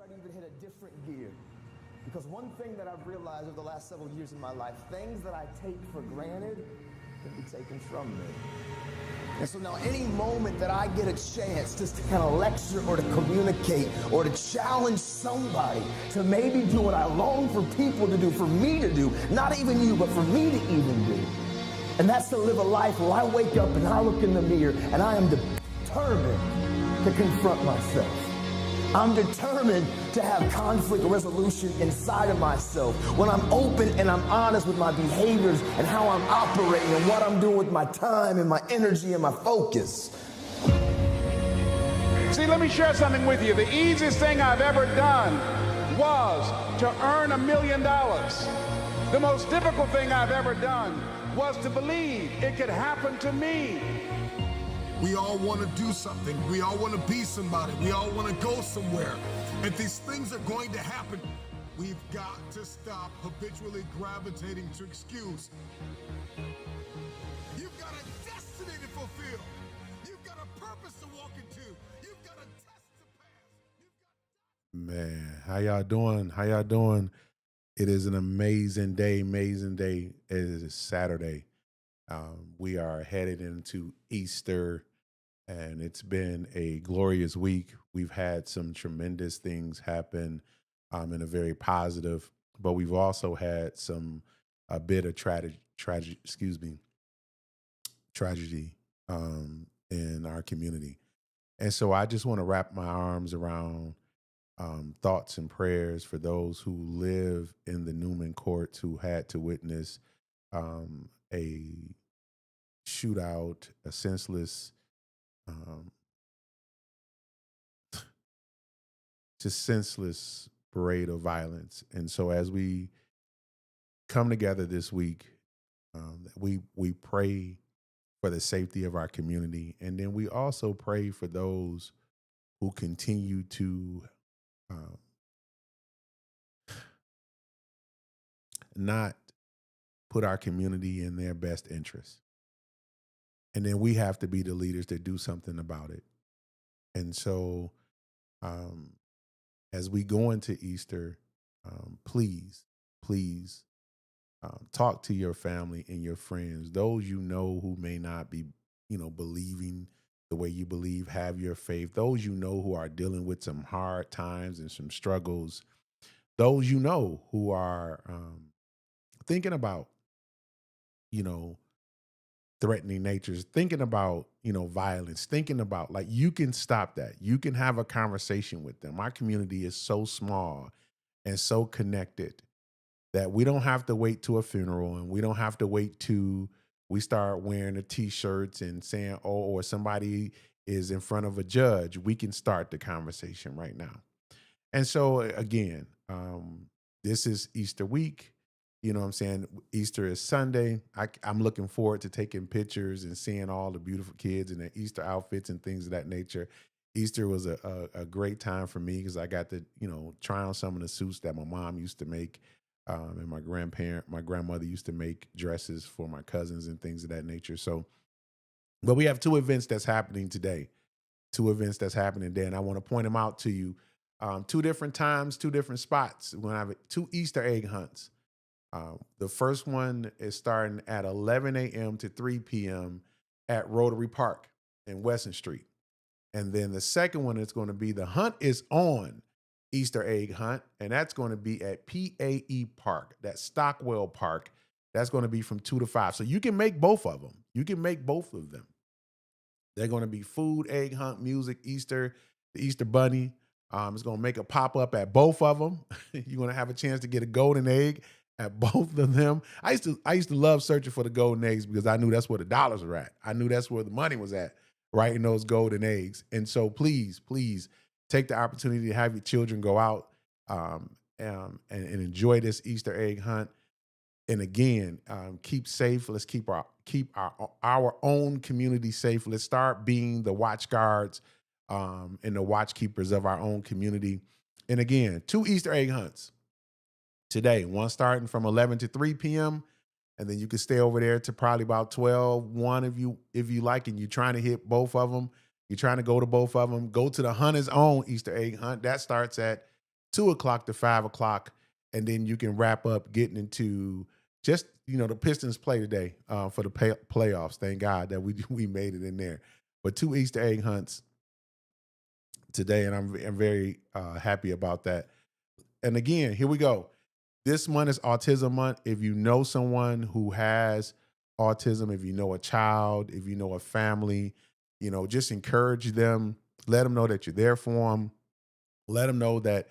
try to even hit a different gear. Because one thing that I've realized over the last several years in my life, things that I take for granted can be taken from me. And so now any moment that I get a chance just to kind of lecture or to communicate or to challenge somebody to maybe do what I long for people to do, for me to do, not even you, but for me to even do. And that's to live a life where I wake up and I look in the mirror and I am determined to confront myself. I'm determined to have conflict resolution inside of myself. When I'm open and I'm honest with my behaviors and how I'm operating and what I'm doing with my time and my energy and my focus. See, let me share something with you. The easiest thing I've ever done was to earn $1 million. The most difficult thing I've ever done was to believe it could happen to me. We all want to do something. We all want to be somebody. We all want to go somewhere. If these things are going to happen, we've got to stop habitually gravitating to excuse. You've got a destiny to fulfill. You've got a purpose to walk into. You've got a test to pass. Man, how y'all doing? How y'all doing? It is an amazing day, amazing day. It is Saturday. We are headed into Easter, and it's been a glorious week. We've had some tremendous things happen in a very positive, but we've also had a bit of tragedy in our community. And so I just want to wrap my arms around thoughts and prayers for those who live in the Newman courts who had to witness a shootout, a senseless, just senseless parade of violence. And so as we come together this week, we pray for the safety of our community. And then we also pray for those who continue to not put our community in their best interest. And then we have to be the leaders that do something about it. And so as we go into Easter, please talk to your family and your friends, those you know who may not be, believing the way you believe, have your faith, those you know who are dealing with some hard times and some struggles, those you know who are thinking about, threatening natures, thinking about, violence, thinking about, like, you can stop that. You can have a conversation with them. Our community is so small and so connected that we don't have to wait to a funeral, and we don't have to wait to we start wearing the t-shirts and saying, or somebody is in front of a judge. We can start the conversation right now. And so again, this is Easter week. You know what I'm saying? Easter is Sunday. I'm looking forward to taking pictures and seeing all the beautiful kids in their Easter outfits and things of that nature. Easter was a great time for me because I got to, try on some of the suits that my mom used to make. And my grandmother used to make dresses for my cousins and things of that nature. So, but we have two events that's happening today. And I want to point them out to you. 2 different times, 2 different spots. We're going to have 2 Easter egg hunts. The first one is starting at 11 a.m. to 3 p.m. at Rotary Park in Wesson Street. And then the second one is going to be the Hunt is On Easter egg hunt, and that's going to be at PAE Park, that's Stockwell Park. That's going to be from 2 to 5. So you can make both of them. They're going to be food, egg hunt, music, Easter, the Easter Bunny. It's going to make a pop-up at both of them. You're going to have a chance to get a golden egg at both of them. I used to love searching for the golden eggs because I knew that's where the dollars were at. I knew that's where the money was at, right in those golden eggs. And so please take the opportunity to have your children go out and enjoy this Easter egg hunt. And again, keep safe. Let's keep our own community safe. Let's start being the watch guards and the watch keepers of our own community. And again, 2 Easter egg hunts today, one starting from 11 to 3 p.m. And then you can stay over there to probably about 1 if you like, and you're trying to hit both of them. You're trying to go to both of them. Go to the Hunt is On Easter egg hunt. That starts at 2 o'clock to 5 o'clock, and then you can wrap up getting into just, the Pistons play today for the playoffs. Thank God that we made it in there. But 2 Easter egg hunts today, and I'm very happy about that. And again, here we go. This month is Autism Month. If you know someone who has autism, if you know a child, if you know a family, just encourage them. Let them know that you're there for them. Let them know that,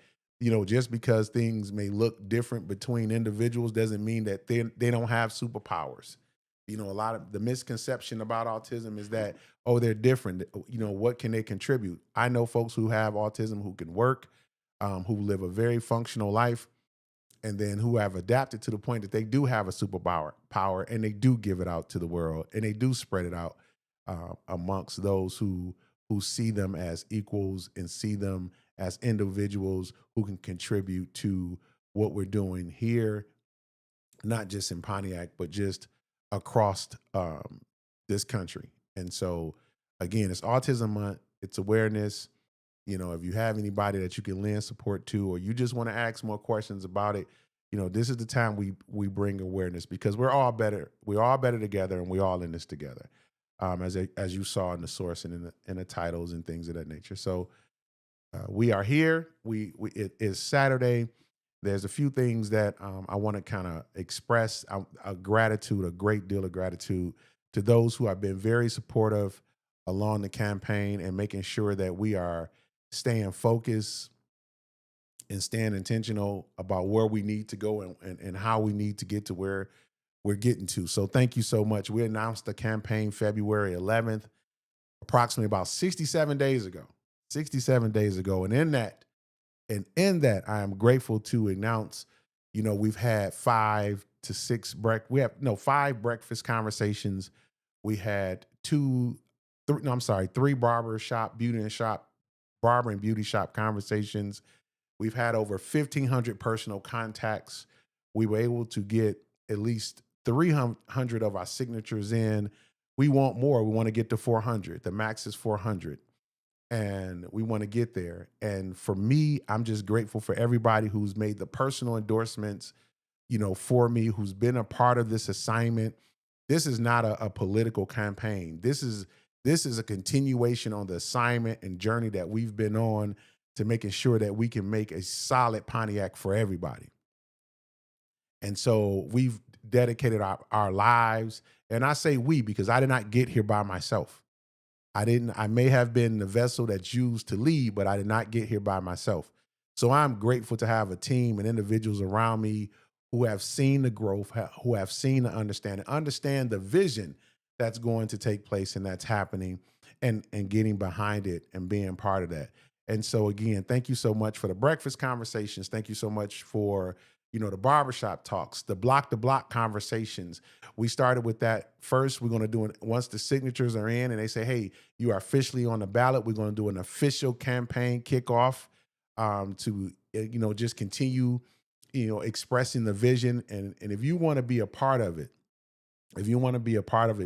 just because things may look different between individuals doesn't mean that they don't have superpowers. A lot of the misconception about autism is that, oh, they're different. What can they contribute? I know folks who have autism who can work, who live a very functional life, and then who have adapted to the point that they do have a superpower, and they do give it out to the world, and they do spread it out amongst those who see them as equals and see them as individuals who can contribute to what we're doing here, not just in Pontiac, but just across this country. And so, again, it's Autism Month. It's awareness. If you have anybody that you can lend support to, or you just want to ask more questions about it, this is the time we bring awareness, because we're all better. We're all better together, and we're all in this together. As you saw in the source and in the titles and things of that nature. So we are here. It is Saturday. There's a few things that I want to kind of express a great deal of gratitude to those who have been very supportive along the campaign and making sure that we are staying focused and staying intentional about where we need to go and how we need to get to where we're getting to. So thank you so much. We announced the campaign February 11th, approximately about 67 days ago. And in that, I am grateful to announce, we've had 5 breakfast conversations. We had 3 barber and beauty shop conversations. We've had over 1,500 personal contacts. We were able to get at least 300 of our signatures in. We want more. We want to get to 400. The max is 400. And we want to get there. And for me, I'm just grateful for everybody who's made the personal endorsements, for me, who's been a part of this assignment. This is not a political campaign. This is a continuation on the assignment and journey that we've been on to making sure that we can make a solid Pontiac for everybody. And so we've dedicated our lives. And I say we because I did not get here by myself. I may have been the vessel that's used to lead, but I did not get here by myself. So I'm grateful to have a team and individuals around me who have seen the growth, who have seen the understand the vision that's going to take place and that's happening, and getting behind it and being part of that. And so again, thank you so much for the breakfast conversations. Thank you so much for, the barbershop talks, the block-to-block conversations. We started with that first. We're going to do it once the signatures are in and they say, hey, you are officially on the ballot. We're going to do an official campaign kickoff to, just continue, expressing the vision. And if you want to be a part of it,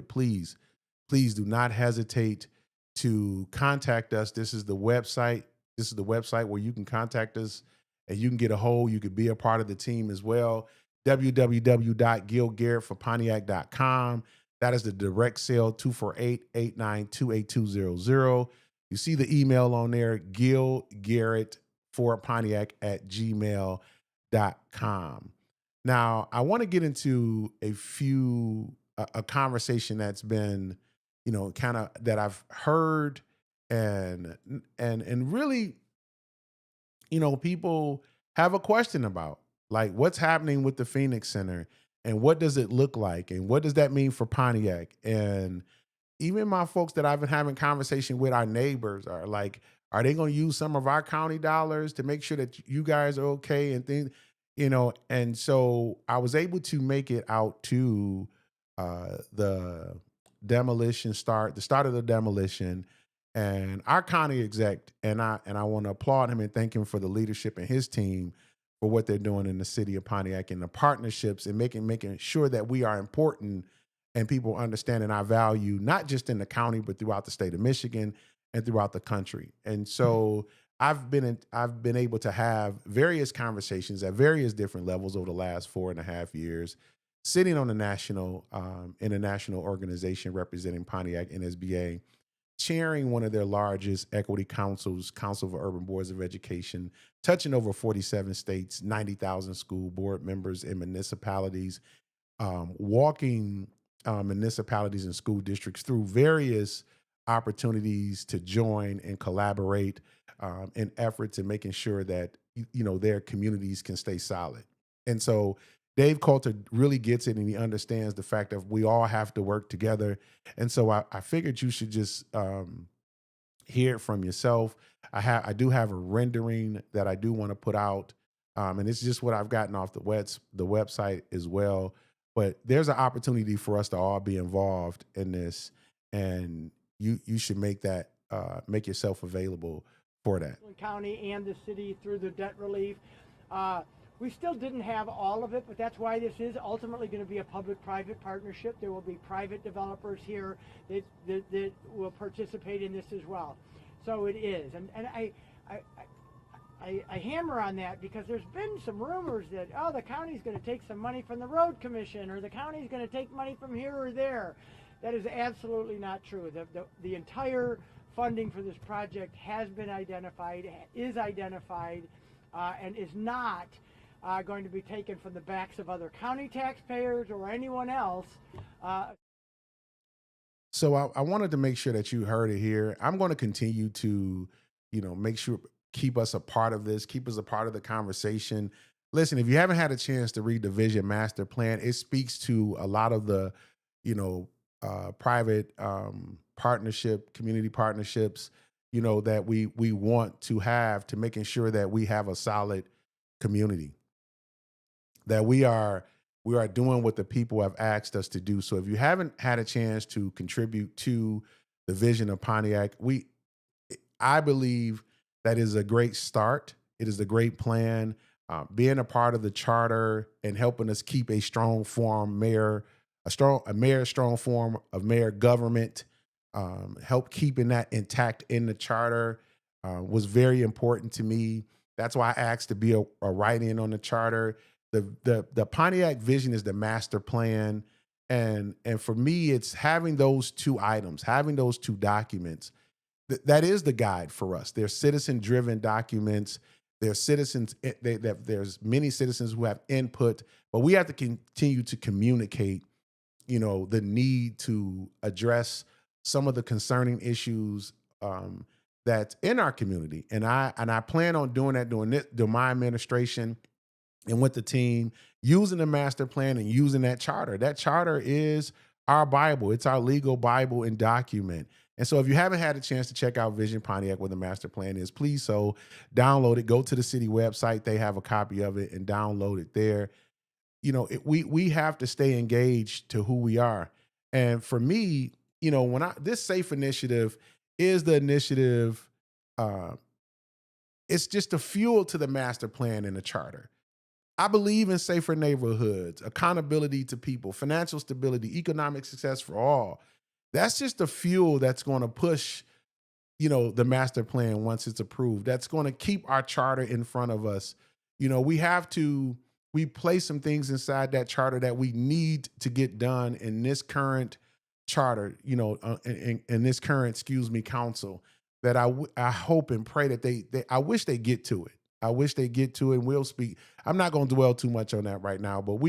please do not hesitate to contact us. This is the website. Where you can contact us and you can get a hold. You could be a part of the team as well. www.gilgarrettforpontiac.com. That is the direct sale, 248-892-8200. You see the email on there, gilgarrettforpontiac@gmail.com. Now, I want to get into a conversation that's been, kind of that I've heard and really, people have a question about, like, what's happening with the Phoenix Center and what does it look like and what does that mean for Pontiac? And even my folks that I've been having conversation with, our neighbors, are like, are they going to use some of our county dollars to make sure that you guys are okay and things, And so I was able to make it out to the start of the demolition, and our county exec, and I want to applaud him and thank him for the leadership and his team for what they're doing in the city of Pontiac and the partnerships and making sure that we are important and people understanding our value, not just in the county, but throughout the state of Michigan and throughout the country. And so I've been able to have various conversations at various different levels over the last 4.5 years, sitting on the national in a national organization representing Pontiac NSBA, chairing one of their largest equity councils, Council for Urban Boards of Education, touching over 47 states, 90,000 school board members in municipalities, walking municipalities and school districts through various opportunities to join and collaborate in efforts and making sure that their communities can stay solid. And so Dave Coulter really gets it, and he understands the fact that we all have to work together. And so I figured you should just hear it from yourself. I do have a rendering that I do want to put out, and it's just what I've gotten off the website as well. But there's an opportunity for us to all be involved in this, and you should make yourself available for that. County and the city through the debt relief. We still didn't have all of it, but that's why this is ultimately going to be a public-private partnership. There will be private developers here that will participate in this as well. So it is, and I hammer on that because there's been some rumors that, the county's going to take some money from the road commission, or the county's going to take money from here or there. That is absolutely not true. The entire funding for this project has been identified, is identified, and is not going to be taken from the backs of other county taxpayers or anyone else. So I wanted to make sure that you heard it here. I'm going to continue to, make sure, keep us a part of this, keep us a part of the conversation. Listen, if you haven't had a chance to read the Vision Master Plan, it speaks to a lot of the, private partnership, community partnerships, that we want to have, to making sure that we have a solid community, that we are doing what the people have asked us to do. So if you haven't had a chance to contribute to the vision of Pontiac, I believe that is a great start. It is a great plan. Being a part of the charter and helping us keep a strong form strong form of mayor government, help keeping that intact in the charter was very important to me. That's why I asked to be a write-in on the charter. The Pontiac vision is the master plan. And for me, it's having those two items, having those two documents. That is the guide for us. They're citizen-driven documents. There's there's many citizens who have input, but we have to continue to communicate, the need to address some of the concerning issues that's in our community. And I plan on doing that during my administration and with the team, using the master plan and using that charter. That charter is our Bible. It's our legal Bible and document. And so if you haven't had a chance to check out Vision Pontiac, what the master plan is, please download it. Go to the city website. They have a copy of it, and download it there. We have to stay engaged to who we are. And for me, this SAFE initiative is the initiative. It's just a fuel to the master plan and the charter. I believe in safer neighborhoods, accountability to people, financial stability, economic success for all. That's just the fuel that's going to push, the master plan once it's approved. That's going to keep our charter in front of us. We place some things inside that charter that we need to get done in this current charter, in this current, council, that I hope and pray that I wish they get to it. I wish they get to it, and we'll speak. I'm not going to dwell too much on that right now, but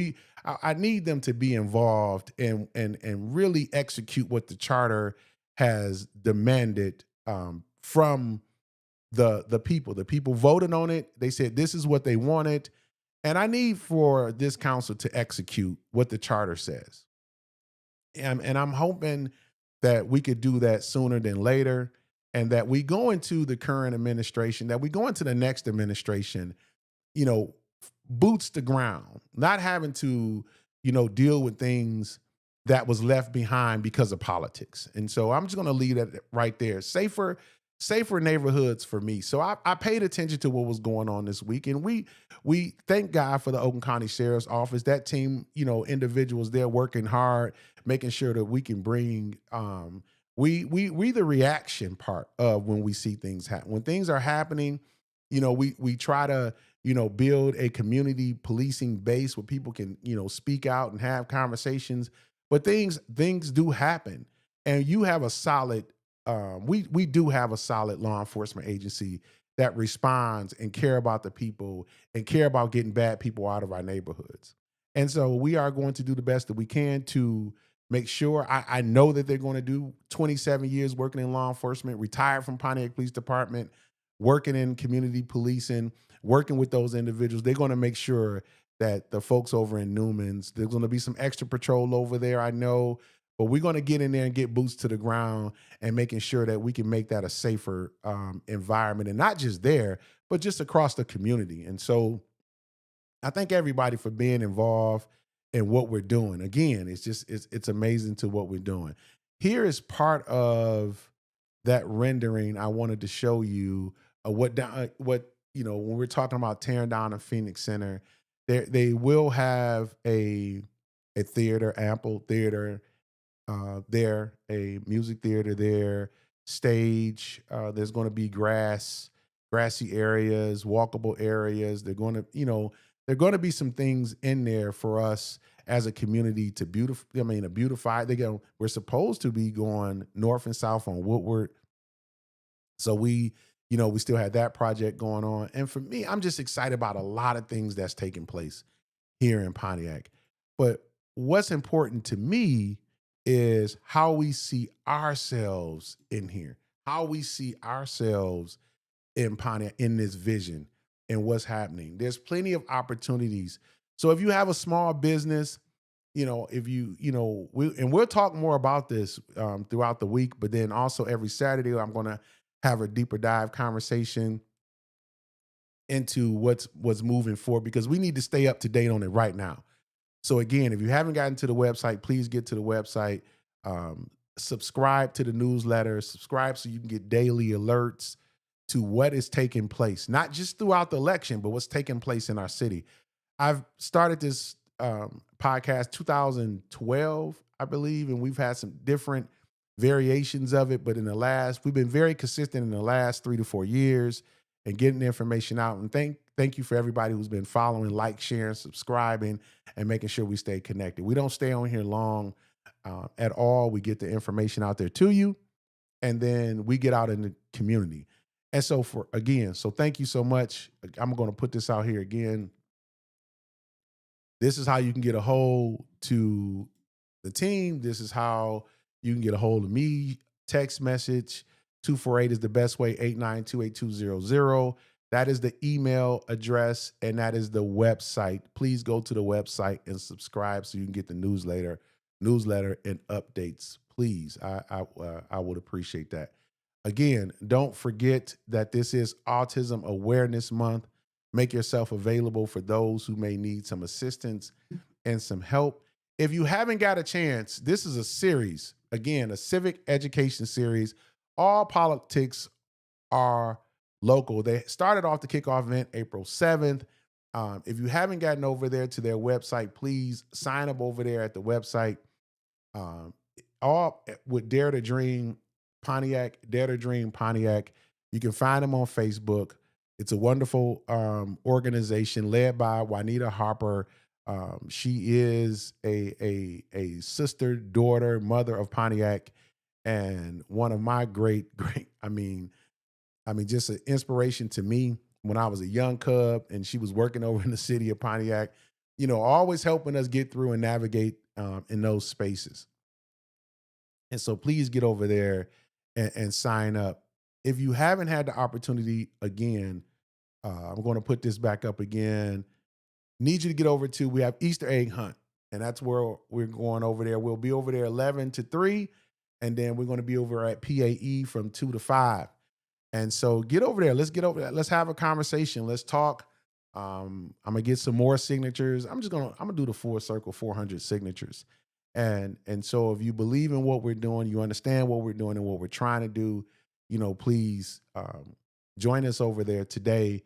I need them to be involved and really execute what the charter has demanded from the people. The people voted on it. They said this is what they wanted, and I need for this council to execute what the charter says. And I'm hoping that we could do that sooner than later. And that we go into the current administration, that we go into the next administration, boots to ground, not having to, deal with things that was left behind because of politics. And so I'm just going to leave that right there. Safer neighborhoods for me. So I paid attention to what was going on this week, and we thank God for the Oakland County Sheriff's Office. That team, individuals, they're working hard, making sure that we can bring we the reaction part of when we see things happen. When things are happening, we try to, build a community policing base where people can, speak out and have conversations. But things do happen. And you have a solid we do have a solid law enforcement agency that responds and care about the people and care about getting bad people out of our neighborhoods. And so we are going to do the best that we can to make sure. I know that they're going to do 27 years working in law enforcement, retired from Pontiac Police Department, working in community policing, working with those individuals. They're going to make sure that the folks over in Newman's, there's going to be some extra patrol over there, I know, but we're going to get in there and get boots to the ground and making sure that we can make that a safer environment, and not just there, but just across the community. And so I thank everybody for being involved in what we're doing. Again, it's amazing to what we're doing. Here is part of that rendering I wanted to show you when we're talking about tearing down the Phoenix Center, they will have a theater, ample theater there, a music theater there, stage. There's going to be grassy areas, walkable areas. They're going to be some things in there for us as a community to beautify. We're supposed to be going north and south on Woodward. So we still have that project going on. And for me, I'm just excited about a lot of things that's taking place here in Pontiac. But what's important to me is how we see ourselves in here, how we see ourselves in Pontiac, in this vision and what's happening. There's plenty of opportunities. So if you have a small business, we'll talk more about this throughout the week, but then also every Saturday, I'm going to have a deeper dive conversation into what's moving forward, because we need to stay up to date on it right now. So again, if you haven't gotten to the website, please get to the website, subscribe to the newsletter, subscribe so you can get daily alerts to what is taking place, not just throughout the election, but what's taking place in our city. I've started this podcast 2012, I believe, and we've had some different variations of it, but we've been very consistent in the last 3 to 4 years and getting the information out. And thank you for everybody who's been following, sharing, subscribing, and making sure we stay connected. We don't stay on here long at all. We get the information out there to you, and then we get out in the community. And so thank you so much. I'm going to put this out here again. This is how you can get a hold to the team. This is how you can get a hold of me. Text message 248 is the best way, 892-8200. That is the email address, and that is the website. Please go to the website and subscribe so you can get the newsletter and updates. Please, I would appreciate that. Again, don't forget that this is Autism Awareness Month. Make yourself available for those who may need some assistance and some help. If you haven't got a chance, this is a series, again, a civic education series. All politics are local. They started off the kickoff event April 7th. If you haven't gotten over there to their website, please sign up over there at the website. All with Dare to Dream Pontiac, Dare to Dream Pontiac. You can find them on Facebook. It's a wonderful organization led by Juanita Harper. She is a sister, daughter, mother of Pontiac, and one of my great, just an inspiration to me when I was a young cub, and she was working over in the city of Pontiac, always helping us get through and navigate in those spaces. And so please get over there and sign up. If you haven't had the opportunity, again, I'm going to put this back up again. Need you to get over to, we have Easter egg hunt, and that's where we're going over there. We'll be over there 11 to 3, and then we're going to be over at PAE from 2 to 5. And so get over there. Let's get over there. Let's have a conversation. Let's talk. I'm going to get some more signatures. I'm going to do the full circle, 400 signatures. And so if you believe in what we're doing, you understand what we're doing and what we're trying to do, please join us over there today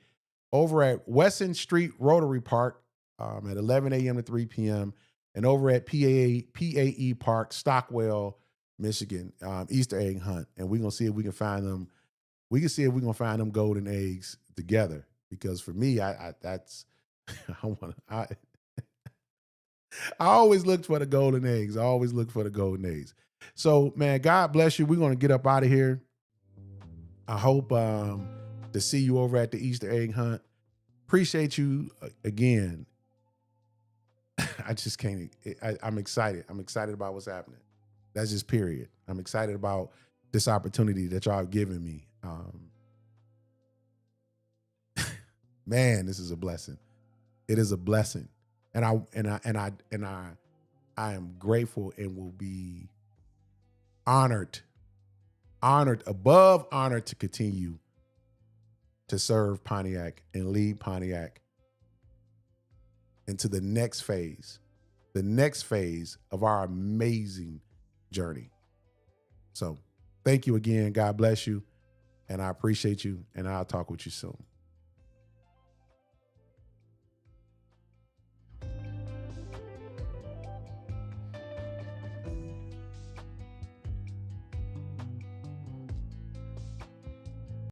over at Wesson Street Rotary Park at 11 a.m. to 3 p.m. and over at PAE Park, Stockwell, Michigan Easter egg hunt, and we're gonna see if we can find them. We can see if we can find them golden eggs together. Because for me, I that's I always look for the golden eggs. I always look for the golden eggs. So, man, God bless you. We're gonna get up out of here. I hope to see you over at the Easter egg hunt. Appreciate you again. I just can't. I'm excited. I'm excited about what's happening. That's just period. I'm excited about this opportunity that y'all have given me. Man, this is a blessing. It is a blessing, and I am grateful and will be honored above honored to continue to serve Pontiac and lead Pontiac into the next phase of our amazing journey. So thank you again. God bless you. And I appreciate you. And I'll talk with you soon.